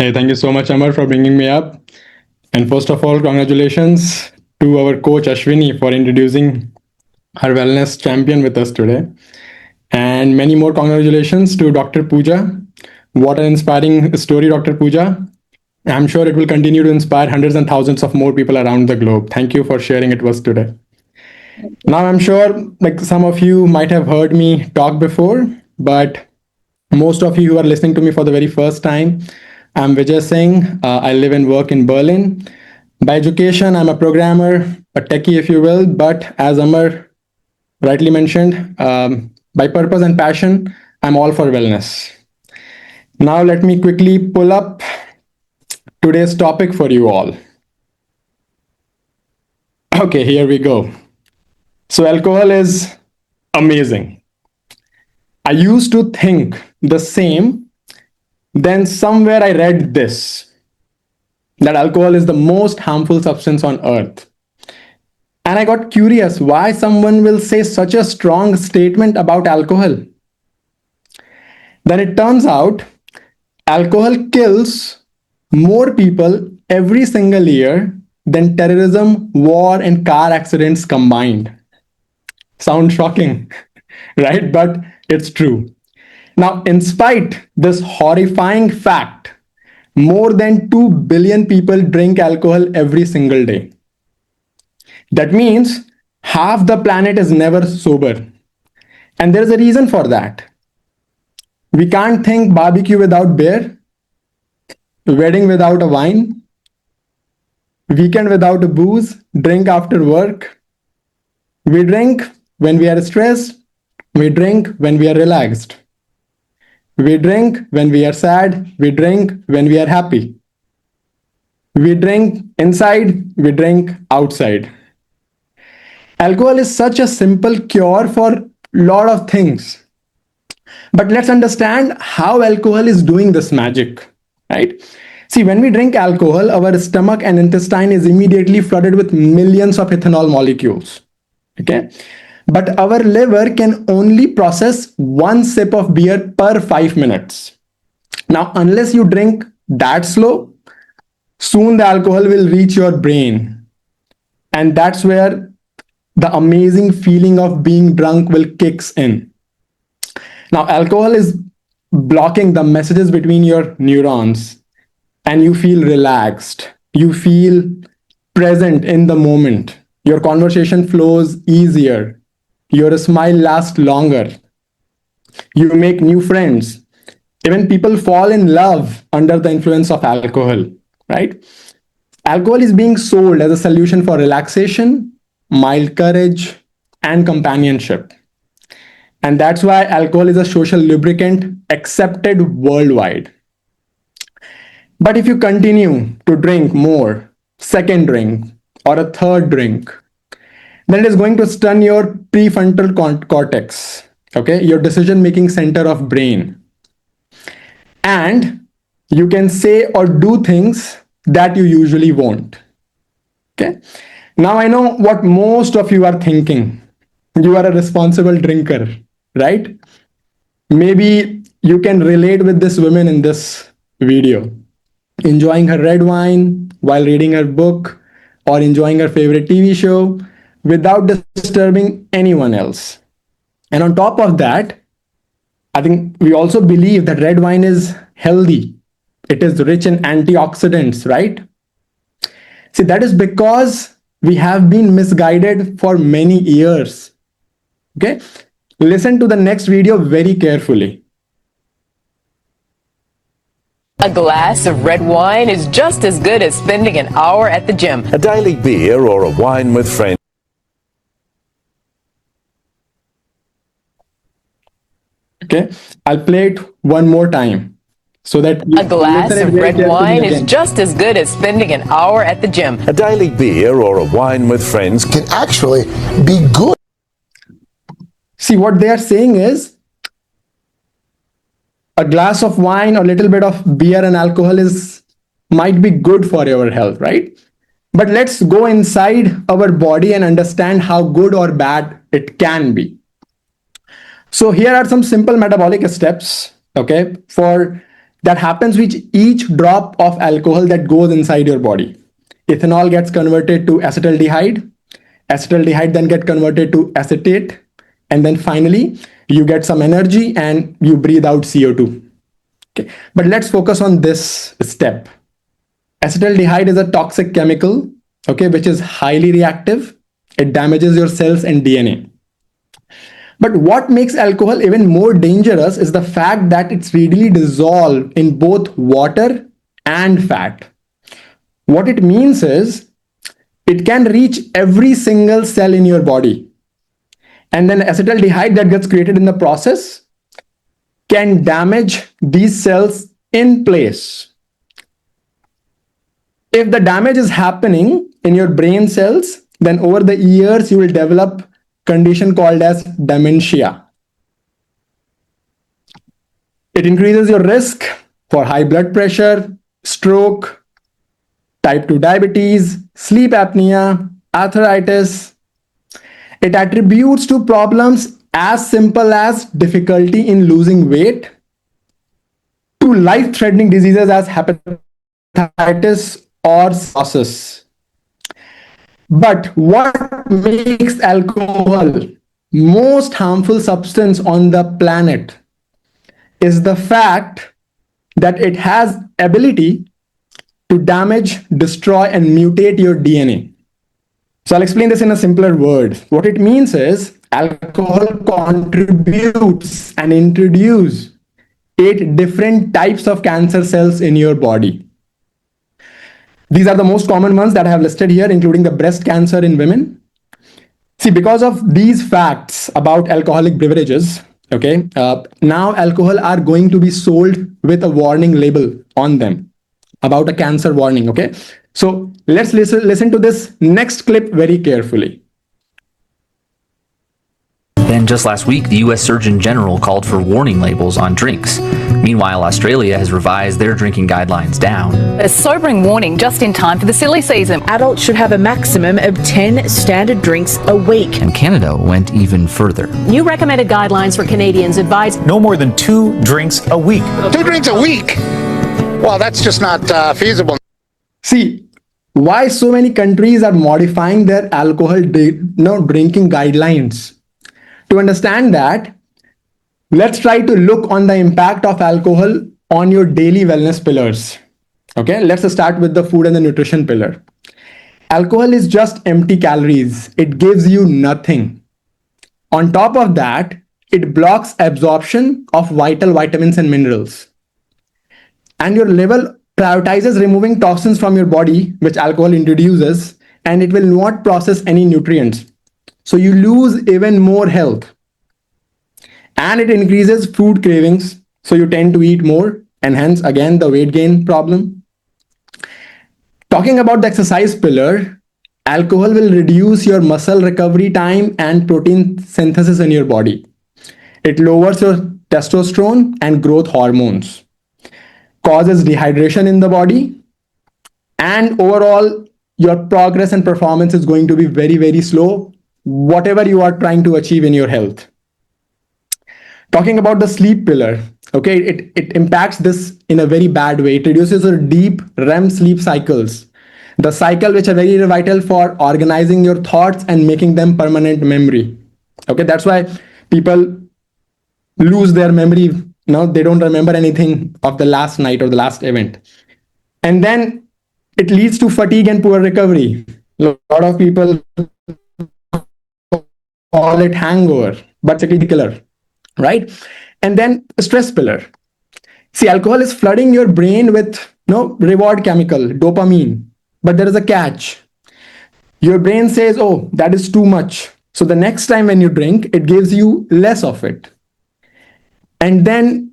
Hey, thank you so much, Amar, for bringing me up. And first of all, congratulations to our coach Ashwini for introducing our wellness champion with us today. And many more congratulations to Dr. Pooja. What an inspiring story, Dr. Pooja. I'm sure it will continue to inspire hundreds and thousands of more people around the globe. Thank you for sharing it with us today. Now, I'm sure like some of you might have heard me talk before, but most of you who are listening to me for the very first time, I'm Vijay Singh. I live and work in Berlin. By education, I'm a programmer, a techie, if you will. But as Amar rightly mentioned, by purpose and passion, I'm all for wellness. Now, let me quickly pull up today's topic for you all. Okay, here we go. So, alcohol is amazing. I used to think the same. Then, somewhere I read this that alcohol is the most harmful substance on earth. And I got curious why someone will say such a strong statement about alcohol. Then it turns out alcohol kills more people every single year than terrorism, war, and car accidents combined. Sounds shocking, right? But it's true. Now, in spite this horrifying fact, more than 2 billion people drink alcohol every single day. That means half the planet is never sober. And there's a reason for that. We can't think barbecue without beer, wedding without a wine, weekend without a booze, drink after work. We drink when we are stressed, we drink when we are relaxed. We drink when we are sad, we drink when we are happy. We drink inside, we drink outside. Alcohol is such a simple cure for a lot of things. But let's understand how alcohol is doing this magic, right? See, when we drink alcohol, our stomach and intestine is immediately flooded with millions of ethanol molecules. Okay? But our liver can only process one sip of beer per 5 minutes. Now, unless you drink that slow, soon the alcohol will reach your brain. And that's where the amazing feeling of being drunk will kicks in. Now, alcohol is blocking the messages between your neurons, and you feel relaxed. You feel present in the moment. Your conversation flows easier. Your smile lasts longer. You make new friends. Even people fall in love under the influence of alcohol, right? Alcohol is being sold as a solution for relaxation, mild courage, and companionship. And that's why alcohol is a social lubricant accepted worldwide. But if you continue to drink more, second drink, or a third drink, then it is going to stun your prefrontal cortex, okay, your decision making center of brain. And you can say or do things that you usually won't. Okay. Now I know what most of you are thinking. You are a responsible drinker, right? Maybe you can relate with this woman in this video, enjoying her red wine while reading her book or enjoying her favorite TV show without disturbing anyone else. And on top of that, I think we also believe that red wine is healthy. It is rich in antioxidants, right? See, that is because we have been misguided for many years. Okay? Listen to the next video very carefully. A glass of red wine is just as good as spending an hour at the gym. A daily beer or a wine with friends. Okay, I'll play it one more time so that a glass of red wine is just as good as spending an hour at the gym. A daily beer or a wine with friends can actually be good. See, what they are saying is a glass of wine or a little bit of beer and alcohol is might be good for your health, right? But let's go inside our body and understand how good or bad it can be. So here are some simple metabolic steps, okay, for that happens with each drop of alcohol that goes inside your body. Ethanol gets converted to acetaldehyde. Acetaldehyde then get converted to acetate. And then finally, you get some energy and you breathe out CO2. Okay. But let's focus on this step. Acetaldehyde is a toxic chemical, okay, which is highly reactive. It damages your cells and DNA. But what makes alcohol even more dangerous is the fact that it's readily dissolved in both water and fat. What it means is it can reach every single cell in your body. And then acetaldehyde that gets created in the process can damage these cells in place. If the damage is happening in your brain cells, then over the years you will develop a condition called as dementia. It increases your risk for high blood pressure, stroke, type 2 diabetes, sleep apnea, arthritis. It attributes to problems as simple as difficulty in losing weight to life-threatening diseases as hepatitis or cirrhosis. But what makes alcohol most harmful substance on the planet is the fact that it has ability to damage, destroy, and mutate your DNA. So I'll explain this in a simpler word. What it means is alcohol contributes and introduces 8 different types of cancer cells in your body. These are the most common ones that I have listed here, including the breast cancer in women. See, because of these facts about alcoholic beverages, okay, now alcohol are going to be sold with a warning label on them about a cancer warning, okay? So let's listen to this next clip very carefully. Then just last week, the U.S. Surgeon General called for warning labels on drinks. Meanwhile, Australia has revised their drinking guidelines down. A sobering warning just in time for the silly season. Adults should have a maximum of 10 standard drinks a week. And Canada went even further. New recommended guidelines for Canadians advise no more than 2 drinks a week. 2 drinks a week? Well, that's just not feasible. See, why so many countries are modifying their alcohol drinking guidelines? To understand that, let's try to look on the impact of alcohol on your daily wellness pillars. Okay, let's start with the food and the nutrition pillar. Alcohol is just empty calories. It gives you nothing. On top of that, it blocks absorption of vital vitamins and minerals. And your liver prioritizes removing toxins from your body, which alcohol introduces, and it will not process any nutrients. So you lose even more health. And it increases food cravings, so you tend to eat more, and hence again the weight gain problem. Talking about the exercise pillar, alcohol will reduce your muscle recovery time and protein synthesis in your body. It lowers your testosterone and growth hormones, causes dehydration in the body, and overall your progress and performance is going to be very, very slow, whatever you are trying to achieve in your health. Talking about the sleep pillar, okay, it impacts this in a very bad way. It reduces your deep REM sleep cycles, the cycle which are very vital for organizing your thoughts and making them permanent memory. Okay, that's why people lose their memory. No, they don't remember anything of the last night or the last event. And then it leads to fatigue and poor recovery. A lot of people call it hangover, but it's a killer, right? And then the stress pillar. See, alcohol is flooding your brain with reward chemical, dopamine, but there is a catch. Your brain says, oh, that is too much. So the next time when you drink, it gives you less of it. And then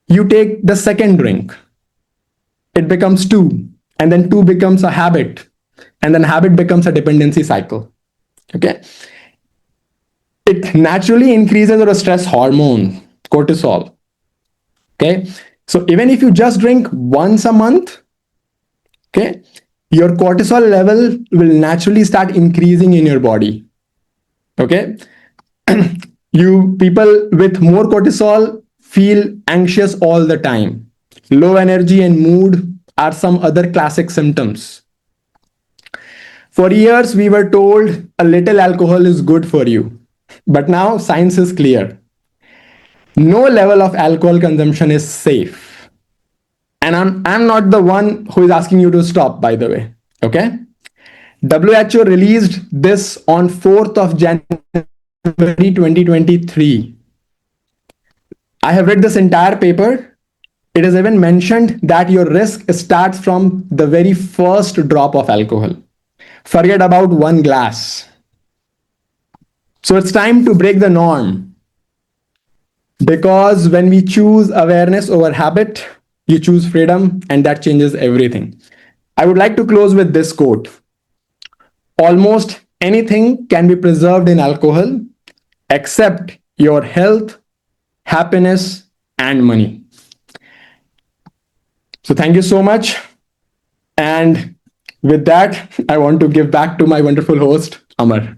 you take the second drink. It becomes 2. And then 2 becomes a habit. And then habit becomes a dependency cycle. Okay. It naturally increases your stress hormone, cortisol. Okay. So even if you just drink once a month, okay, your cortisol level will naturally start increasing in your body. Okay. You people with more cortisol feel anxious all the time. low energy, and mood are some other classic symptoms. For years, we were told a little alcohol is good for you. But now science is clear. No level of alcohol consumption is safe. And I'm not the one who is asking you to stop, by the way. Okay? WHO released this on 4th of January 2023. I have read this entire paper. It is even mentioned that your risk starts from the very first drop of alcohol. Forget about one glass. So it's time to break the norm. Because when we choose awareness over habit, you choose freedom, and that changes everything. I would like to close with this quote. Almost anything can be preserved in alcohol except your health, happiness, and money. So thank you so much. And with that, I want to give back to my wonderful host, Amar.